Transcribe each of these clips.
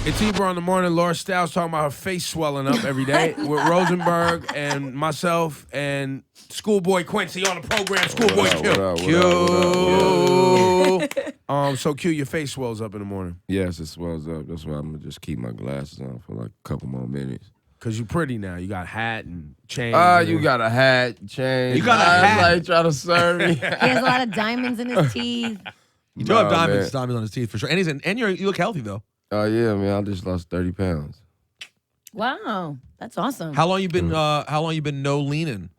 It's Ebro in the morning. Laura Stiles talking about her face swelling up every day with Rosenberg and myself and ScHoolboy Quincy on the program. ScHoolboy Q. So Q, your face swells up in the morning. Yes, it swells up. That's why I'm gonna just keep my glasses on for like a couple more minutes. Cause you pretty now. You got hat and chain. You got a hat, chain. You got a hat. Like trying to serve me. He has a lot of diamonds in his teeth. You do have diamonds on his teeth for sure. And you look healthy though. Oh yeah, man. I just lost 30 pounds. Wow, that's awesome. How long you been? How long you been no leaning?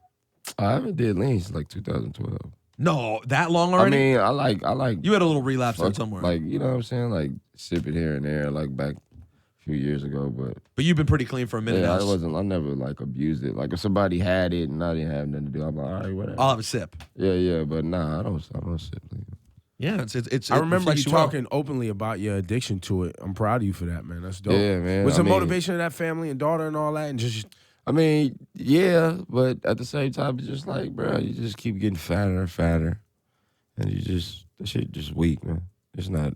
I haven't did lean since like 2012. No, that long already. I mean, I like. You had a little relapse there somewhere. Like, you know what I'm saying? Like sip it here and there, like back a few years ago. But you've been pretty clean for a minute now. I never like abused it. Like if somebody had it and I didn't have nothing to do, I'm like, all right, whatever. I'll have a sip. Yeah. But nah, I don't sip lean. Yeah, it's. I remember you talking openly about your addiction to it. I'm proud of you for that, man. That's dope. Yeah, man. Was the motivation of that family and daughter and all that, and just? I mean, yeah, but at the same time, it's just like, bro, you just keep getting fatter and fatter, and the shit just weak, man. It's not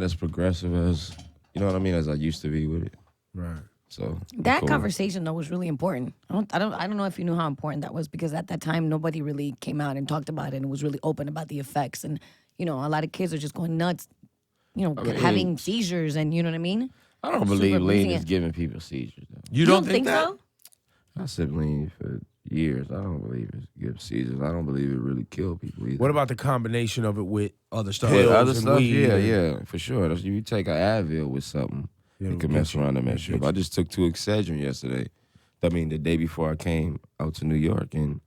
as progressive as, you know what I mean, as I used to be with it. Right. So that cool. conversation though was really important. I don't know if you knew how important that was, because at that time nobody really came out and talked about it and was really open about the effects. And a lot of kids are just going nuts, having seizures, and you know what I mean. I don't believe lean is giving people seizures, though. You don't think that? So? I said lean for years. I don't believe it gives seizures. I don't believe it really kills people either. What about the combination of it with other stuff? pills other and stuff, weed yeah, for sure. You take an Advil with something, you can mess around and mess you up. I just took 2 Excedrin yesterday. I mean, the day before I came out to New York, and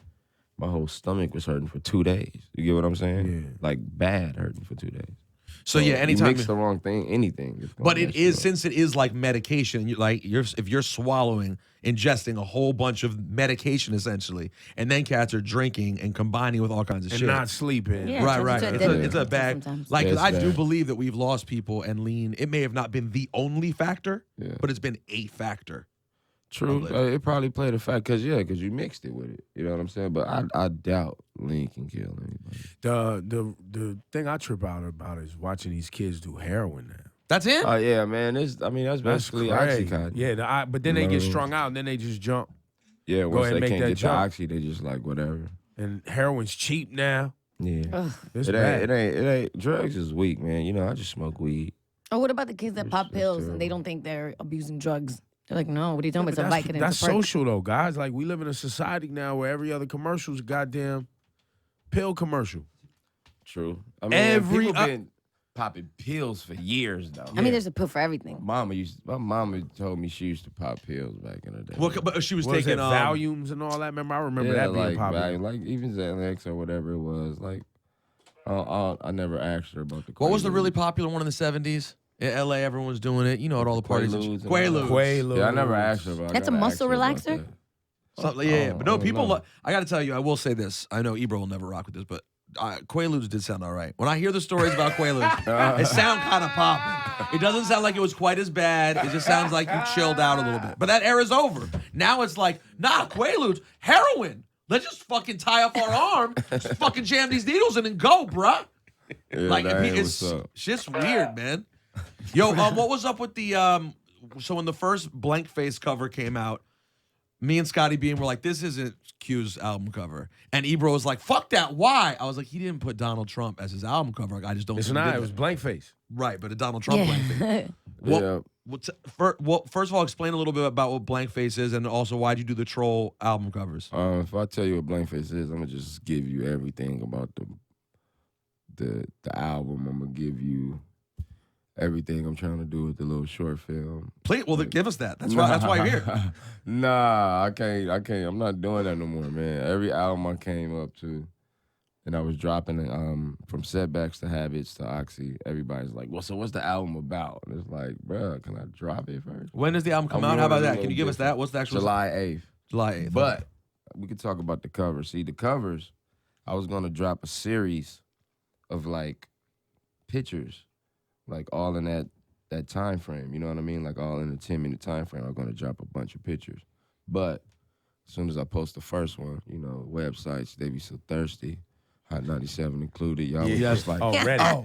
my whole stomach was hurting for 2 days. You get what I'm saying? Yeah. Like bad hurting for 2 days. So yeah, anytime you mix the wrong thing, anything. But it is, since it is like medication. If you're swallowing, ingesting a whole bunch of medication essentially, and then cats are drinking and combining with all kinds of and shit. not sleeping. Yeah, Right. It's a bad. Sometimes. Like, 'cause It's I do bad. believe that we've lost people, and lean. It may have not been the only factor, but it's been a factor. True. It probably played a fact because you mixed it with it. You know what I'm saying? But I doubt lean can kill anybody. The thing I trip out about is watching these kids do heroin now. That's it. Oh yeah, man. That's basically crazy. Oxycontin. Yeah, but then they get strung out and then they just jump. Yeah, Go once ahead they and make can't that get jump. the oxy, they just like whatever. And heroin's cheap now. Yeah. Ugh. It's It bad. ain't. Drugs is weak, man. You know, I just smoke weed. Or what about the kids that pop That's pills and terrible. they don't think they're abusing drugs? They're like, no, what are you talking about? It's a Vicodin. That's it's a perk. social though, guys. Like we live in a society now where every other commercial's a goddamn pill commercial. True. I mean, Every- people been popping pills for years, though. I mean, there's a pill for everything. My mama told me she used to pop pills back in the day. Well, but she was What was taking it, Valiums and all that? Remember, I remember that being like popular. like even Xanax or whatever it was. Like, I never asked her about the. What was the Quaaludes. really popular one in the 70s? In LA, everyone was doing it. You know, at all the parties. Quaaludes and Quaaludes. Quaaludes. Yeah, I never asked her about. That's a muscle relaxer? Something, yeah. But no, I don't people. know. I got to tell you, I will say this. I know Ebro will never rock with this, but Quaaludes did sound all right. When I hear the stories about Quaaludes, it sound kind of popping. It doesn't sound like it was quite as bad. It just sounds like you chilled out a little bit. But that era's over. Now it's like, nah, Quaaludes, heroin. Let's just fucking tie up our arm, just fucking jam these needles in and go, bruh. Yeah, Like, that ain't it's what's up. just weird, man. Yo, what was up with the so when the first Blank Face cover came out, me and Scotty Beam were like, this isn't Q's album cover. And Ebro was like, fuck that, why? I was like, he didn't put Donald Trump as his album cover. Like, I just don't It's think he not. did It was that. blank face. Right, but a Donald Trump Blank Face. Yeah. First of all, explain a little bit about what Blank Face is, and also why'd you do the Troll album covers? If I tell you what Blank Face is, I'm gonna just give you everything about the album. I'm gonna give you everything I'm trying to do with the little short film. Please, well, then give us that. That's why you're here. Nah, I can't. I'm not doing that no more, man. Every album I came up to, and I was dropping it from Setbacks to Habits to Oxy. Everybody's like, "Well, so what's the album about?" And it's like, bruh, can I drop it first? When does the album come I'm out? How about doing it a that? Can you give us little that? What's the actual July 8th. July 8th. But we could talk about the covers. See, the covers, I was gonna drop a series of like pictures, like all in that time frame. You know what I mean? Like all in a 10-minute time frame. I'm gonna drop a bunch of pictures. But as soon as I post the first one, you know, websites, they be so thirsty. Hot 97 included. Y'all was Yeah. just like, Already. album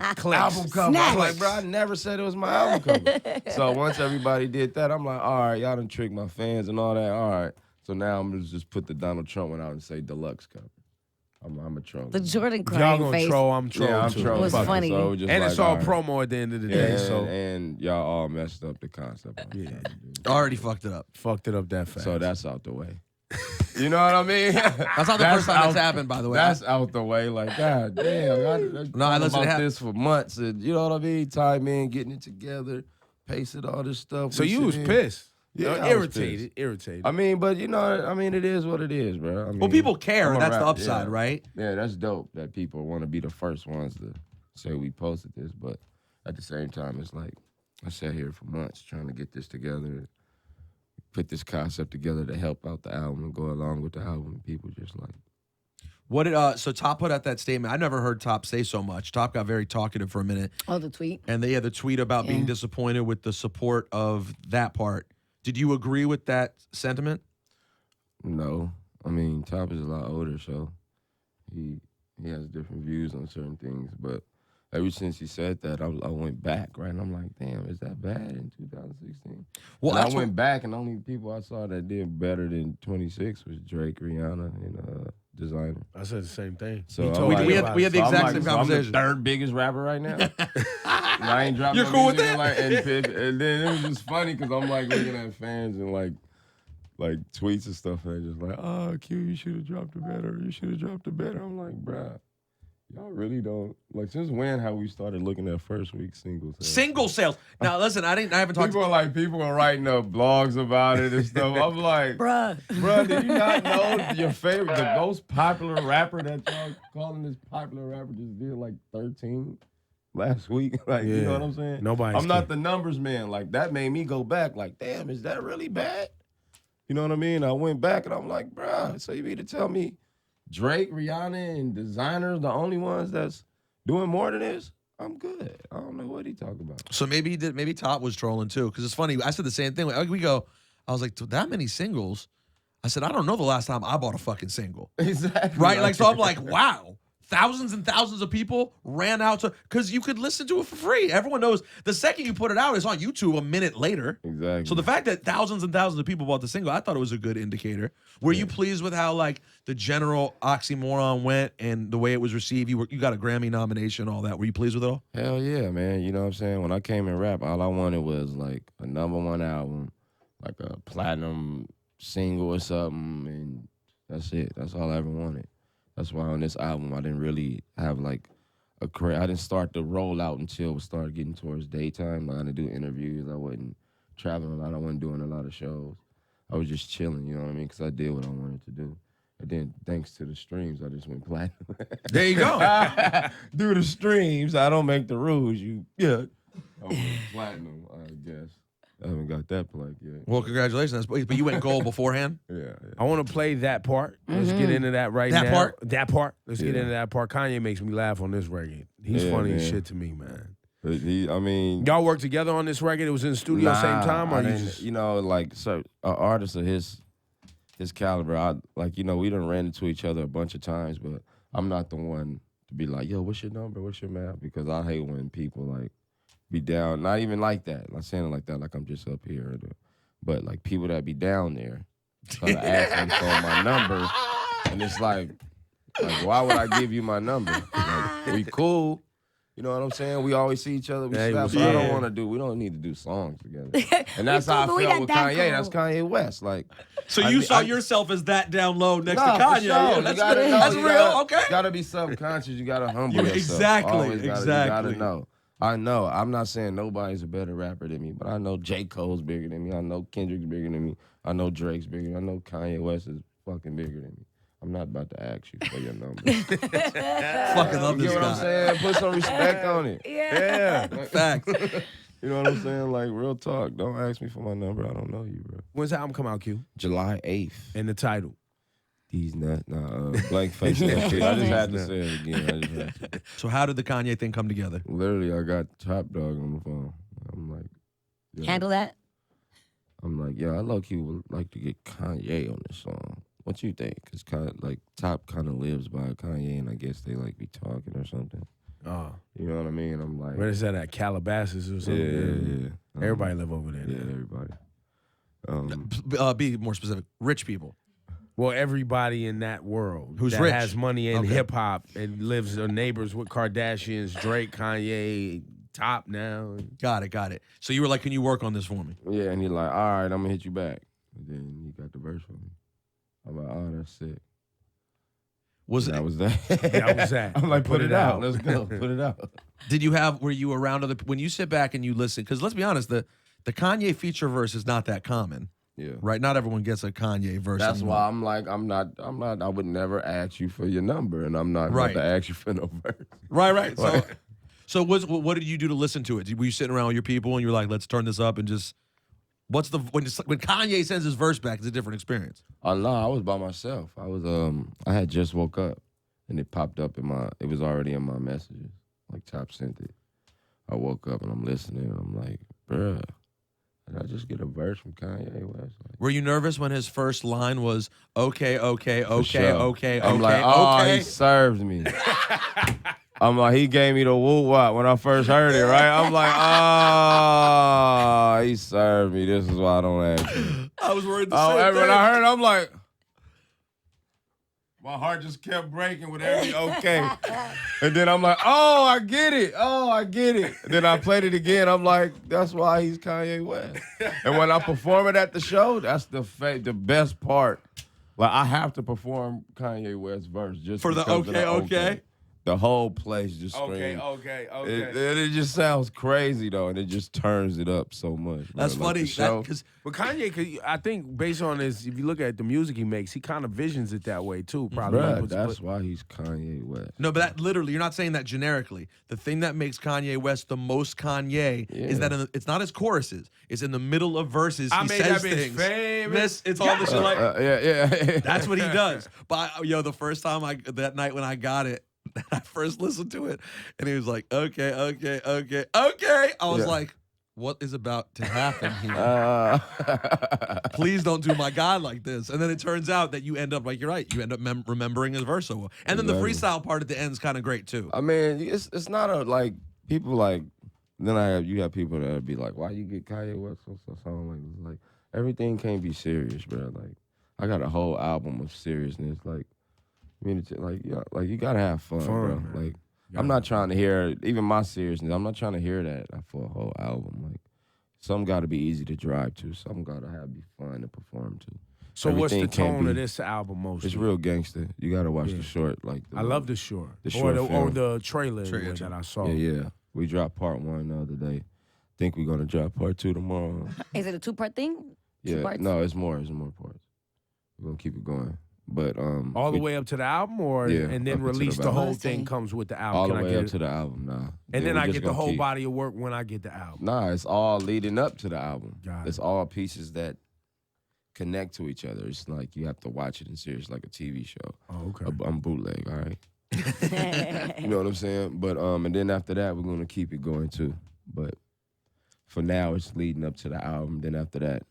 cover. Snatch. I'm like, bro, I never said it was my album cover. So once everybody did that, I'm like, all right, y'all done tricked my fans and all that. All right. So now I'm gonna just put the Donald Trump one out and say deluxe cover. I'm a troll. The Jordan Y'all crying gonna face. troll, I'm trolling Yeah, I'm too. trolling. It was Fuck it. funny. So just And like, it's all right. promo at the end of the Yeah, day, so and y'all all messed up the concept. Yeah. Already fucked it up. fucked it up that fast. So that's out the way. You know what I mean? That's not the first time that's happened, by the way. That's out the way. Like, God damn. I listen, about it hap- this for months. And you know what I mean? Time in, getting it together, pasted all this stuff. So We you sit was in. pissed. Yeah, I was irritated. Irritated. I mean, but you know, I mean, it is what it is, bro. I mean, Well, people care. I'm a That's the rap- upside, yeah. right? Yeah, that's dope that people want to be the first ones to say we posted this. But at the same time, it's like I sat here for months trying to get this together, put this concept together to help out the album and go along with the album. And people just like, What did so Top put out that statement? I never heard Top say so much. Top got very talkative for a minute, Oh, the tweet. and they had the tweet about being Yeah. disappointed with the support of that part. Did you agree with that sentiment? no. I mean, Top is a lot older, so he has different views on certain things. But ever since he said that, I went back, right? And I'm like, damn, is that bad in 2016? Well, And I that's went back, and the only people I saw that did better than 26 was Drake, Rihanna, and Designer. I said the same thing. So He I'm told like- me we about had it. the I'm exact like, same so I'm conversation. the third biggest rapper right now. And I ain't dropped You're no cool with music in, that? and then it was just funny because I'm like looking at fans and like tweets and stuff, and they're just like, "Oh, Q, you should have dropped it better. You should have dropped it better." I'm like, bruh, y'all really don't like. Since when have we started looking at first week singles? Single sales. Now, listen, I haven't talked. People are writing up blogs about it and stuff. I'm like, Bruh. did you not know your favorite, the most popular rapper that y'all calling this popular rapper just did like 13 last week? Like, you know what I'm saying? Nobody's I'm not the numbers man. Like, that made me go back. Like, damn, is that really bad? You know what I mean? I went back and I'm like, bruh, so you mean to tell me Drake, Rihanna, and Designer the only ones that's doing more than this? I'm good. I don't know what he talking about. So maybe he did. Maybe Top was trolling too, because it's funny. I said the same thing. We go. I was like, that many singles. I said, I don't know the last time I bought a fucking single. Exactly. Right? Like, so I'm like, wow. Thousands and thousands of people ran out to, because you could listen to it for free. Everyone knows the second you put it out, it's on YouTube a minute later. Exactly. So the fact that thousands and thousands of people bought the single, I thought it was a good indicator. Were you pleased with how like the general oxymoron went and the way it was received? You got a Grammy nomination, all that. Were you pleased with it all? Hell yeah, man. You know what I'm saying? When I came in rap, all I wanted was like a #1 album, like a platinum single or something, and that's it. That's all I ever wanted. That's why on this album, I didn't really have like I didn't start to roll out until it started getting towards daytime. Like, I didn't do interviews. I wasn't traveling a lot. I wasn't doing a lot of shows. I was just chilling, you know what I mean? Because I did what I wanted to do. And then thanks to the streams, I just went platinum. There you go. Do the streams. I don't make the rules. I went platinum, I guess. I haven't got that plug yet. Well, congratulations. But you went gold beforehand? Yeah. I want to play that part. Let's get into that right That now. part? That part. Let's get Yeah. into that part. Kanye makes me laugh on this record. He's Yeah, funny as man. shit to me, man. But I mean, Y'all worked together on this record? It was in the studio same time, or I you didn't- just? you know, like so, an artist of his caliber, we done ran into each other a bunch of times, but I'm not the one to be like, yo, what's your number? What's your map? Because I hate when people like be down, not even like that, not saying it like that, like I'm just up here, but like people that be down there try to ask me for my number, and it's like, why would I give you my number? Like, we cool. You know what I'm saying? We always see each other. We Hey, slap, what's but I up? don't want to do. We don't need to do songs together. And that's We how I cool, but we felt not with that Kanye. cool. That's Kanye West. Like, So I you mean, saw I- yourself as that down low next nah, to for Kanye. sure. Yeah, You that's gotta know, that's you real. gotta- Okay. Gotta be subconscious. You gotta humble You- yourself. exactly, Always gotta, You exactly. gotta know. I know. I'm not saying nobody's a better rapper than me, but I know J. Cole's bigger than me. I know Kendrick's bigger than me. I know Drake's bigger. I know Kanye West is fucking bigger than me. I'm not about to ask you for your number. You Fucking love get this what I'm guy. saying? Put some respect on it. Yeah. Facts. You know what I'm saying? Like, real talk. Don't ask me for my number. I don't know you, bro. When's the album come out, Q? July 8th. And the title. These nuts. Blank face. That shit. I just had to say it again. I just had to. So how did the Kanye thing come together? Literally, I got Top Dog on the phone. I'm like, yeah. Handle that. I'm like, yeah, I low-key would like to get Kanye on this song. What you think? Cause kind of like Top kind of lives by Kanye, and I guess they like be talking or something. Oh, You know what I mean? I'm like, where is that at? Calabasas or something? yeah. Everybody live over there. Yeah, everybody. Be more specific. Rich people. Well, everybody in that world Who's that rich. has money in Okay. hip hop and lives or neighbors with Kardashians, Drake, Kanye, Top now. Got it. So you were like, can you work on this for me? Yeah, and he like, all right, I'm gonna hit you back. And then he got the verse for me. I'm like, oh, that's sick. Was And it? that was that. That was that. I'm like, put it out. Let's go. Put it out. Were you around when you sit back and you listen? Because let's be honest, the Kanye feature verse is not that common. Yeah. Right? Not everyone gets a Kanye verse. That's anymore. why I'm like, I would never ask you for your number, and I'm not Right. about to ask you for no verse. Right. So what did you do to listen to it? Were you sitting around with your people and you were like, let's turn this up and just when Kanye sends his verse back, it's a different experience. No, I was by myself. I had just woke up, and it popped up it was already in my messages. Like Top sent it. I woke up and I'm listening, and I'm like, bruh, did I just get a verse from Kanye West? Like, Were you nervous when his first line was okay? for sure. I'm like, oh, okay? he serves me. I'm like, he gave me the woo-wop when I first heard it, right? I'm like, he served me. This is why I don't ask you. I was worried the Oh, same when thing. I heard it, I'm like, my heart just kept breaking with every okay. And then I'm like, oh, I get it. And then I played it again. I'm like, that's why he's Kanye West. And when I perform it at the show, that's the best part. Like, I have to perform Kanye West's verse just For the because of okay. The whole place just Okay. screams. It just sounds crazy though, and it just turns it up so much. That's bro. Like, funny. the show- Because But Kanye, I think based on his, if you look at the music he makes, he kind of visions it that way too. Probably. Bruh, that's why he's Kanye West. no, but that literally, you're not saying that generically. The thing that makes Kanye West the most Kanye is that it's not his choruses. It's in the middle of verses. I He made says that bitch things. famous. It's all the shit like. Yeah. That's what he does. But the first time that night when I got it, I first listened to it, and he was like, okay. I was like, what is about to happen here? Please don't do my guy like this. And then it turns out that you end up, like you're right, you end up remembering his verse so well. And then the freestyle part at the end is kind of great too. I mean, it's not a like people like. Then you have people that be like, why you get Kanye West on a song like everything can't be serious, bro. Like I got a whole album of seriousness, like. You gotta have fun, bro. Man. Like, I'm not trying to hear even my seriousness. I'm not trying to hear that for a whole album. Like, some got to be easy to drive to. Some gotta be fun to perform to. So what's the Everything can't tone of be- this album mostly? It's real gangster. You gotta watch the short. Like, I love the short. The short or film. the trailer Trailer, that I saw. Yeah. We dropped part 1 the other day. Think we're gonna drop part 2 tomorrow. Is it a 2-part thing? Two Yeah. parts? No, it's more. It's more parts. We're gonna keep it going. But All the way up to the album, or Yeah, and up then into the release the album. whole Oh, thing I see. comes with the album. all Can the I way get up it? to the album now. And then we're I just get the gonna whole keep- body of work when I get the album. Nah, it's all leading up to the album. Got it. It's all pieces that connect to each other. It's like you have to watch it in series like a TV show. Oh, okay. I'm bootleg, all right? You know what I'm saying? But and then after that, we're gonna keep it going too. But for now, it's leading up to the album. Then after that,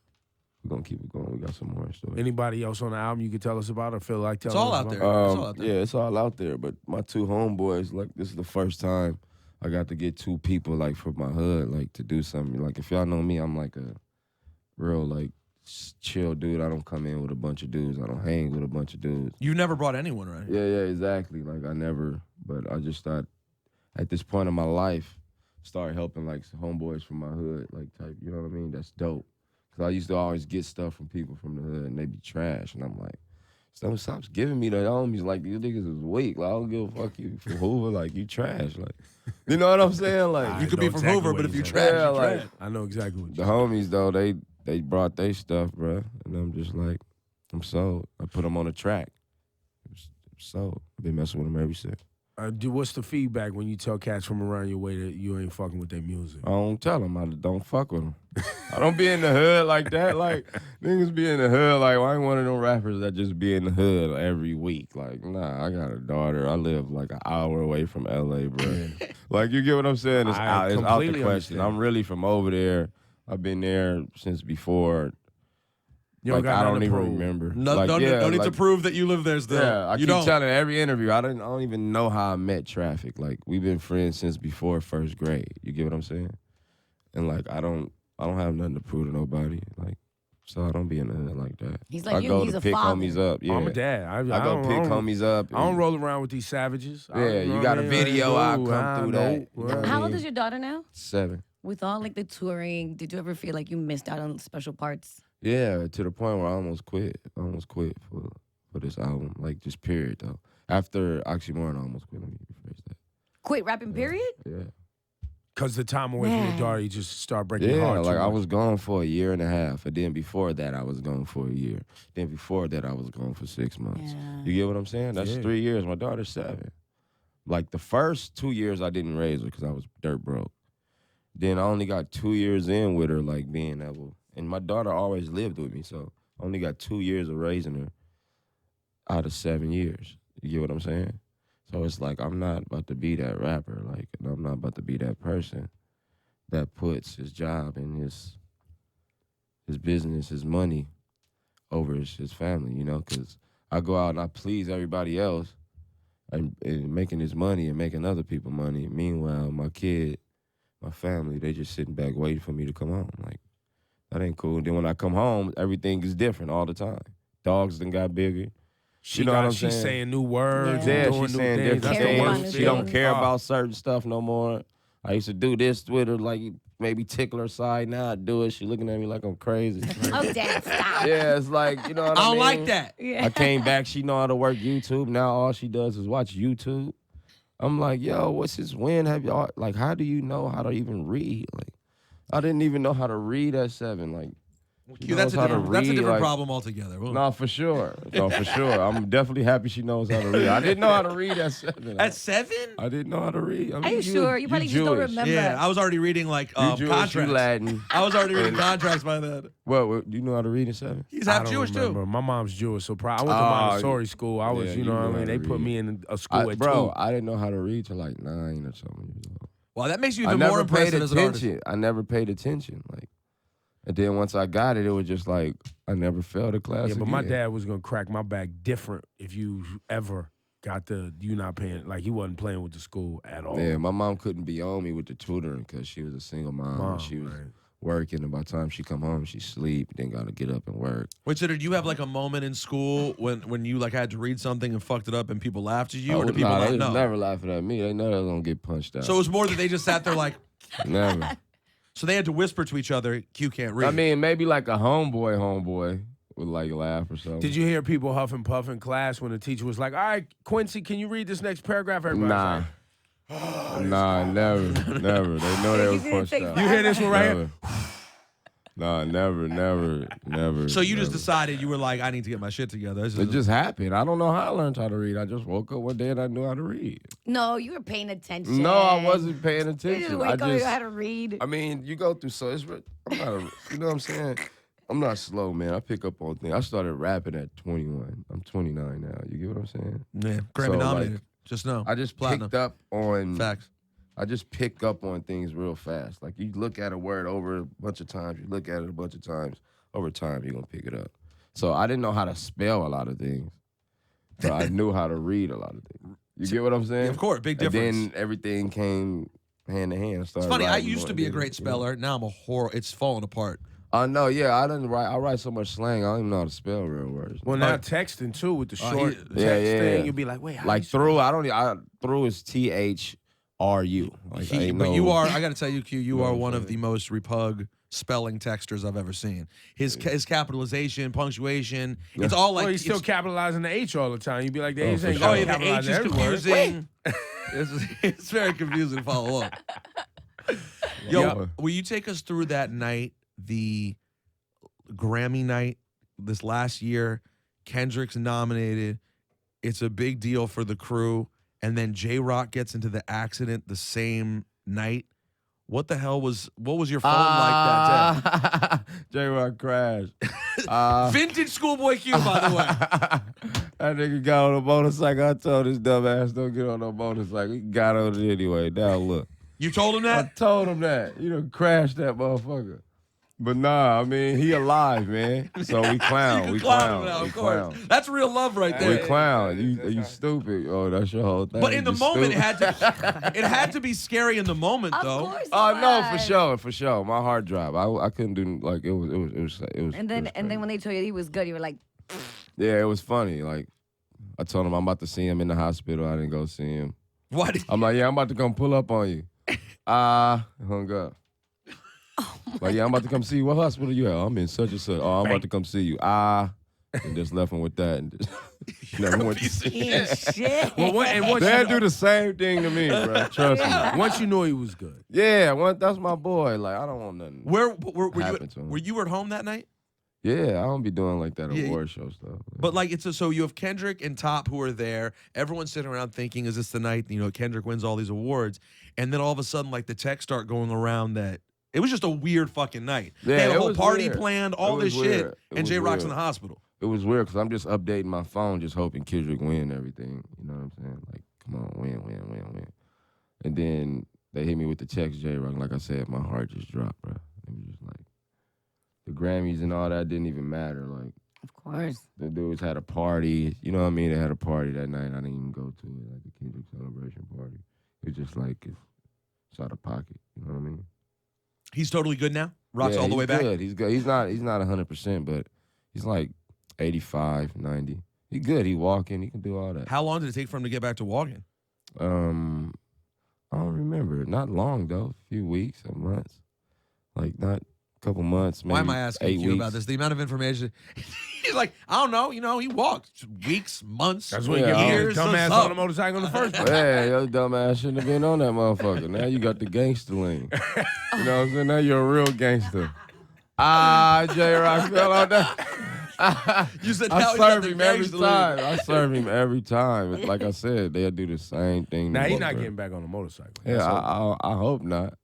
we're gonna keep it going. We got some more stories. Anybody else on the album you could tell us about or feel like telling It's all us out about? there. It's all out there. Yeah, it's all out there. But my 2 homeboys, like, this is the first time I got to get 2 people, like, from my hood, like, to do something. Like, if y'all know me, I'm like a real, like, chill dude. I don't come in with a bunch of dudes. I don't hang with a bunch of dudes. You've never brought anyone, right? Yeah, exactly. Like, I never, but I just thought at this point in my life, start helping, like, some homeboys from my hood, like, type, you know what I mean? That's dope. Because I used to always get stuff from people from the hood, and they be trash. And I'm like, stop giving me the homies. Like, these niggas is weak. Like, I don't give a fuck you from Hoover. Like, you trash. Like, you know what I'm saying? Like, I you could know be from exactly Hoover, what but if he's you saying. trash, Yeah, you like- trash. I know exactly what the you're homies, though, they brought their stuff, bruh. And I'm just like, I'm sold. I put them on the track. I'm sold. I've been messing with them ever since. What's the feedback when you tell cats from around your way that you ain't fucking with their music? I don't tell them. I don't fuck with them. I don't be in the hood like that. Like, niggas be in the hood. Like, I ain't one of them rappers that just be in the hood every week. Like, nah, I got a daughter. I live like an hour away from L.A., bro. Like, you get what I'm saying? It's I out the completely question. understand. I'm really from over there. I've been there since before You don't like got I don't nothing to even prove. remember. No, like, no need to like, prove that you live there still. Yeah, I you keep don't. telling every interview. I don't even know how I met Traffic. Like we've been friends since before first grade. You get what I'm saying? And like I don't have nothing to prove to nobody. Like so I don't be in nothing like that. He's like I you, go he's to a pick father. homies up. Yeah, I'm a dad. I go don't- pick I don't- homies up. I don't roll around with these savages. Yeah, you got a video. I'll come through that. You know what I How old mean? is your daughter now? 7. With all like the touring, did you ever feel like you missed out on special parts? Yeah, to the point where I almost quit. I almost quit for this album. Like just period though. After Oxymoron, I almost quit. Let me rephrase that. Quit rapping, period? Yeah. Because the time away from your Man. daughter, you just start breaking your Yeah, heart. like too I much. was gone for a year and a half, and then before that I was gone for a year. Then before that I was gone for 6 months. Yeah. You get what I'm saying? That's Yeah. 3 years. My daughter's 7. Like the first 2 years I didn't raise her because I was dirt broke. Then I only got 2 years in with her, like being able. And my daughter always lived with me, so I only got 2 years of raising her out of 7 years. You get what I'm saying? So it's like I'm not about to be that rapper, like, and I'm not about to be that person that puts his job and his business, his money over his family, you know, because I go out and I please everybody else and making this money and making other people money. Meanwhile, my kid, my family, they just sitting back waiting for me to come home. Like, that ain't cool. Then when I come home, everything is different all the time. Dogs done got bigger. She You know what I'm she's saying? saying new words. Yeah. and Yeah, doing she's new saying things. different That's the Caring about worst things. new She don't things. care Ah. about certain stuff no more. I used to do this with her, like maybe tickle her side. Now I do it. She looking at me like I'm crazy. Oh, Dad, stop. Yeah, it's like, you know what I I mean? don't like that. Yeah. I came back, she know how to work YouTube. Now all she does is watch YouTube. I'm like, yo, what's this win? Have y'all, like, how do you know how to even read? Like, I didn't even know how to read at 7. Like, she That's a knows how to different read, like- problem altogether. Well, no, for sure. No, for sure. I'm definitely happy she knows how to read. I didn't know how to read at 7. At 7? I didn't know how to read. I mean, Are you sure? You probably just don't Jewish. remember. Yeah, I was already reading like You Jewish, you contracts. Latin. I was already reading contracts by then. What, you know how to read at 7? He's I half don't Jewish remember. too. My mom's Jewish, so I went to Oh, Montessori school. I was, yeah, you know you what I knew mean? how They to put read. me in a school at 2. I didn't know how to read till like 9 or something years old. Well, that makes you I even more never paid impressive as an artist. attention. I never paid attention. Like, and then once I got it, it was just like I never failed a class. Yeah, but my again. dad was gonna crack my back different if you ever got you not paying. Like he wasn't playing with the school at all. Yeah, my mom couldn't be on me with the tutoring because she was a single mom. And she was working, and by the time she come home, she sleep. Then got to get up and work. Wait, so did you have like a moment in school when you like had to read something and fucked it up and people laughed at you, or did people they not was know? never laughing at me. They know they was gonna get punched out. So it was more that they just sat there like, never. so they had to whisper to each other, Q can't read. I mean, maybe like a homeboy would like laugh or something. Did you hear people huff and puff in class when the teacher was like, "All right, Quincy, can you read this next paragraph?" Everybody's Nah. like, Never. They know they was You didn't punched take out. "You hear this one right here?" Never. Nah, never. So you just never. decided you were like, I need to get my shit together. This It is- just happened. I don't know how I learned how to read. I just woke up one day and I knew how to read. No, you were paying attention. No, I wasn't paying You just attention. wake I up, you just, had to read. I mean, you go through I'm not, you know what I'm saying? I'm not slow, man. I pick up on things. I started rapping at 21. I'm 29 now. You get what I'm saying? yeah, Grammy So, nominated. like, Just know. I just Platinum. picked up on Facts. I just pick up on things real fast. Like you look at a word over a bunch of times, you look at it a bunch of times, over time you're gonna pick it up. So I didn't know how to spell a lot of things, but I knew how to read a lot of things. You get what I'm saying? Yeah, of course, big difference. And then everything came hand to hand. It's funny. I used to be a great speller. Now I'm a horror. It's falling apart. No, yeah, I didn't write. I write so much slang. I don't even know how to spell real words. Well, now texting too with the short text Yeah, yeah. thing, you'll be like, "Wait, how Like you through, through is THRU. Like, But you are. I got to tell you, Q. You are one of the most repug spelling texters I've ever seen. His capitalization, punctuation. It's all like Well, he's still it's- capitalizing the H all the time. You'd be like, "The H for ain't sure. Oh got yeah, the H capitalizing is every word." confusing. it's very confusing to follow up. Yo, Yeah. will you take us through that night, the Grammy night this last year? Kendrick's nominated. It's a big deal for the crew. And then J-Rock gets into the accident the same night. What the hell what was your phone like that day? J-Rock crashed. Vintage Schoolboy Q, by the way. That nigga got on a motorcycle. I told his dumb ass don't get on no motorcycle. He got on it anyway. Now look. You told him I that? told him that. You done crashed that motherfucker. But nah, I mean, he alive, man. So we clown. You We can clown clown. him now, We of course. clown. That's real love right We there. clown. You stupid. Oh, that's your whole thing. But in the You moment, stupid. it had to be scary in the moment, Of though. course. Oh it no, was. for sure. My heart dropped. I couldn't do like it was. And then when they told you he was good, you were like, Yeah, it was funny. Like I told him I'm about to see him in the hospital. I didn't go see him. Why did I'm like, yeah, I'm about to come pull up on you. Hung up. Like, yeah, I'm about to come see you. What hospital you at? I'm in such and such. Oh, I'm about to come see you. And just left him with that and just never went to see him. shit. Well, once They'll you, do the same thing to me, bro. Trust me. once you knew he was good. Yeah, that's my boy. Like, I don't want nothing. were you happened to him. were you at home that night? Yeah, I don't be doing like that Yeah, award show stuff. But like so you have Kendrick and Top who are there. Everyone's sitting around thinking, is this the night Kendrick wins all these awards? And then all of a sudden, like the texts start going around that it was just a weird fucking night. Yeah, they had a it whole was party weird. planned, all It this was shit, weird. It and was J Rock's in weird. the hospital. It was weird because I'm just updating my phone, just hoping Kendrick win everything. You know what I'm saying? Like, come on, win. And then they hit me with the text, J Rock. Like I said, my heart just dropped, bro. It was just like the Grammys and all that didn't even matter. Like, Of course. the dudes had a party. You know what I mean? They had a party that night. I didn't even go to it, like the Kendrick celebration party. It was just like it's out of pocket. You know what I mean? He's totally good now. Rock's Yeah, all the way he's back. good. He's good. He's not 100%, but he's like 85, 90. He's good. He walking. He can do all that. How long did it take for him to get back to walking? I don't remember. Not long though. A few weeks, or months. Like not a couple months. Maybe Why am I asking 8 you weeks. about this? The amount of information. He's like, I don't know. He walked weeks, months, That's what Yeah, you years. get dumbass or on the motorcycle in the first place. Yeah, your dumb ass shouldn't have been on that motherfucker. Now you got the gangster lean. You know what I'm saying? Now you're a real gangster. J-Rock fell on that. You said I now he's got serve the him every gangster lean. time. I serve him every time. Like I said, they'll do the same thing. Now to he's me, not bro. getting back on the motorcycle. Yeah, That's all. I hope not.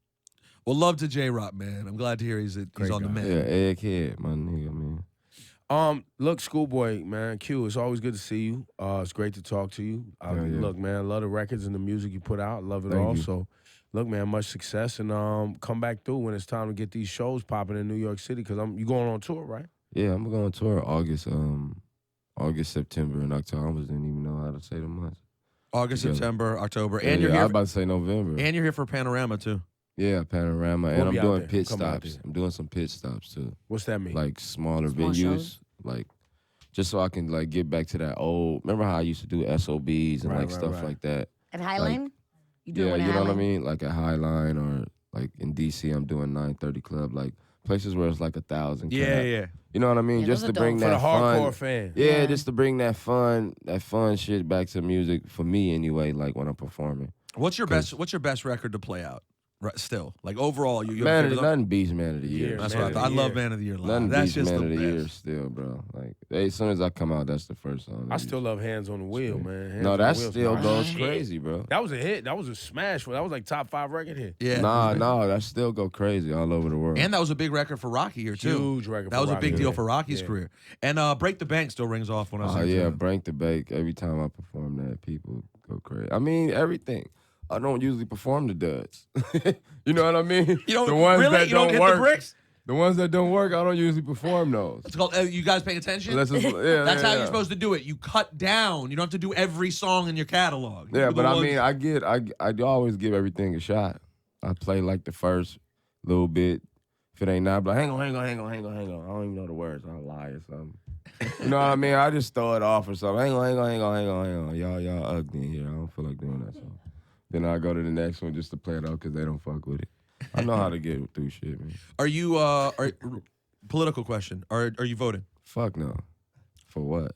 Well, love to J Rock, man. I'm glad to hear he's Great on the guy. man. Yeah, egghead, my nigga, man. Look, ScHoolboy, man, Q, it's always good to see you. It's great to talk to you. Yeah. Look, man, I love the records and the music you put out. Love it Thank all. you. So, look, man, much success and come back through when it's time to get these shows popping in New York City because you going on tour, right? Yeah, I'm going on tour August, September, and October. I almost didn't even know how to say the months. August, Together. September, October, Yeah, and you're I here. was about to say November. And you're here for Panorama too. Yeah, Panorama, We'll and be I'm out doing there. pit We'll come out stops. there. I'm doing some pit stops too, What's that mean? like smaller Small venues, shows? like just so I can like get back to that old. Remember how I used to do SOBs and Right, stuff right. like that. At Highline? You do Yeah, one at you know what I Highline? mean? Like at Highline or like in DC, I'm doing 930 Club, like places where it's like 1,000. Yeah. You know what I mean? Yeah, Just those to are bring dope. For that the hardcore fun. fan. Yeah, Yeah. just to bring that fun shit back to music for me anyway. Like when I'm performing. What's your best record to play out? Right, still, like overall, you have a Man, favorite- nothing beats Man of the Year. Yeah, That's Man what I of thought. I the love Year. Man of the Year live. Nothing That's beats just Man the of the best. Year still, bro. Like as soon as I come out, that's the first song. I still love Hands on the Wheel, man. Hands No, on the that Wheel's still my goes shit. crazy, bro. That was a hit. That was a smash. That was like top 5 record hit. Yeah. Nah, that still go crazy all over the world. And that was a big record for Rocky here too. Huge record. That for was a Rocky. big deal for Rocky's Yeah. career. And Break the Bank still rings off when I Oh say yeah, it. Break the Bank. Every time I perform that, people go crazy. I mean, everything. I don't usually perform the duds. You know what I mean? You don't the ones really? that You don't get work. the bricks? The ones that don't work, I don't usually perform those. It's called. You guys paying attention? Unless it's, yeah, That's yeah, how yeah. you're supposed to do it. You cut down. You don't have to do every song in your catalog. You Yeah, do the but I ones- mean, I always give everything a shot. I play like the first little bit. If it ain't not, but hang on. I don't even know the words. I'll lie or something. You know what I mean? I just throw it off or something. Hang on. Y'all ugly in here. I don't feel like doing that song. Then I go to the next one just to play it out because they don't fuck with it. I know how to get through shit, man. Are you? Political question. Are you voting? Fuck no. For what?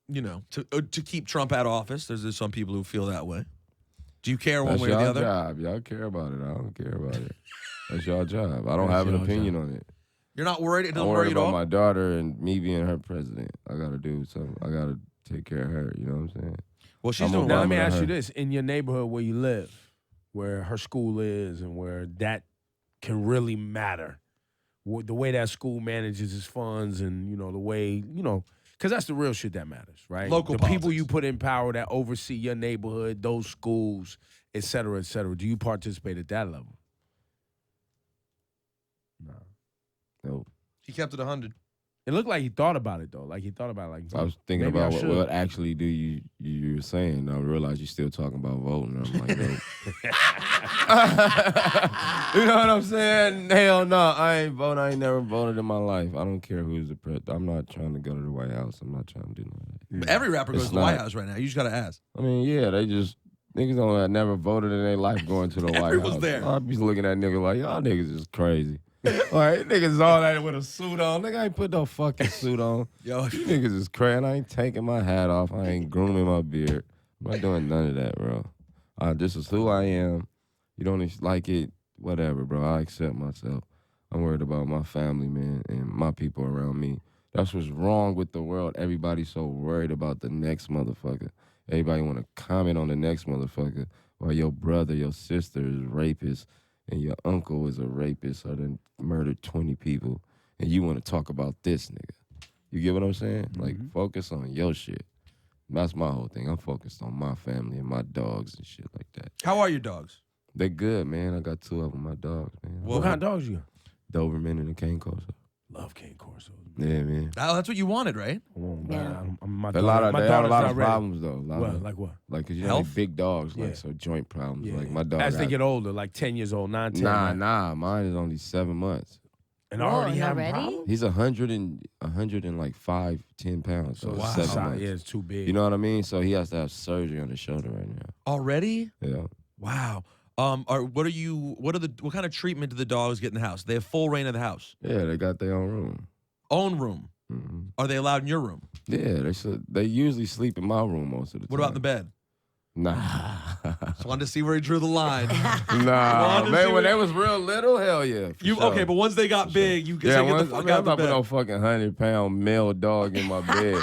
You know, to keep Trump out of office. There's some people who feel that way. Do you care one That's way or the y'all other? job. Y'all care about it. I don't care about it. That's y'all job. I don't have an y'all opinion on it. You're not worried. It I'm doesn't worry worried you at about all. my daughter and me being her president. I gotta do something. I gotta take care of her. You know what I'm saying? Well, she's I'm doing a Now, well. let me Obama ask you her. this. In your neighborhood where you live, where her school is and where that can really matter, the way that school manages its funds and, the way, because that's the real shit that matters, right? Local the people politics. you put in power that oversee your neighborhood, those schools, et cetera, et cetera. Do you participate at that level? No. Nope. He kept it 100. It looked like he thought about it though. Like he thought about it, like I was thinking maybe about I should. what actually do you were saying. I realized you're still talking about voting. I'm like, nope. You know what I'm saying? Hell no, I ain't voting. I ain't never voted in my life. I don't care who's the president. I'm not trying to go to the White House. I'm not trying to do none of that. Every rapper goes It's to the White not. House right now. You just got to ask. I mean, yeah, they just niggas don't never voted in their life going to the White Everyone's House. there. I'll be looking at niggas like, y'all niggas is crazy. Like, niggas all that with a suit on. Nigga, I ain't put no fucking suit on. Yo, You niggas is crazy. I ain't taking my hat off. I ain't grooming my beard. I'm not doing none of that, bro. This is who I am. You don't like it, whatever, bro. I accept myself. I'm worried about my family, man, and my people around me. That's what's wrong with the world. Everybody's so worried about the next motherfucker. Everybody want to comment on the next motherfucker while your brother, your sister is a rapist and your uncle is a rapist or then murdered 20 people and you want to talk about this nigga. You get what I'm saying? Like, focus on your shit. That's my whole thing. I'm focused on my family and my dogs and shit like that. how are your dogs? They good, man. I got 2 of them, my dogs, man. What kind of dogs you got? Doberman and a Cane Corso. Love cane corsos. Yeah, man. Oh, that's what you wanted, right? Yeah. My They have a daughter's lot not of ready. problems, though. Like what? Like, cause you Health? have big dogs, like, Yeah. so joint problems. Yeah. Like, my dog. As they got- get older, like 10 years old, 9, 10. right? Nah. Mine is only 7 months. And Whoa, already not having ready? problems? He's 100 and like 5-10 pounds. So Wow. it's 7 months. Yeah, it's too big. You know what I mean? So he has to have surgery on his shoulder right now. Already? Yeah. Wow. What kind of treatment do the dogs get in the house? They have full reign of the house. Yeah, they got their own room. Own room. hmm Are they allowed in your room? Yeah, they usually sleep in my room most of the time. What about the bed? Nah. Just wanted to see where he drew the line. Nah, Wanted to see man, when what- they was real little, hell yeah. for You sure. okay? But once they got big, you Yeah, say, get the I'm fuck not out the putting no bed. fucking 100-pound male dog in my bed.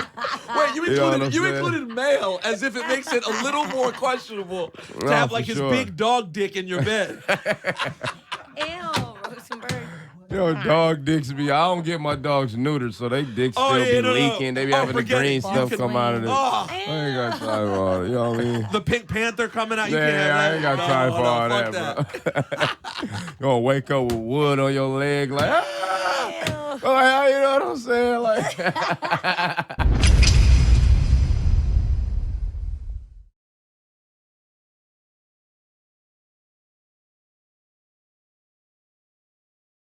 Wait, you You know what I'm included male as if it makes it a little more questionable to No, have for like his sure. big dog dick in your bed. Ew, Rosenberg. You know, dog dicks be. I don't get my dogs neutered, so they dicks Oh, still yeah, be no. leaking. They be Oh, having the forget it. green You stuff can- come out of it. Oh, I ain't got time for all that. You know what I mean? the Pink Panther coming out. You Yeah, can't have I that. ain't got No, time for no, all fuck that, bro. You gonna wake up with wood on your leg, like, ah! Ew. Like, you know what I'm saying? Like,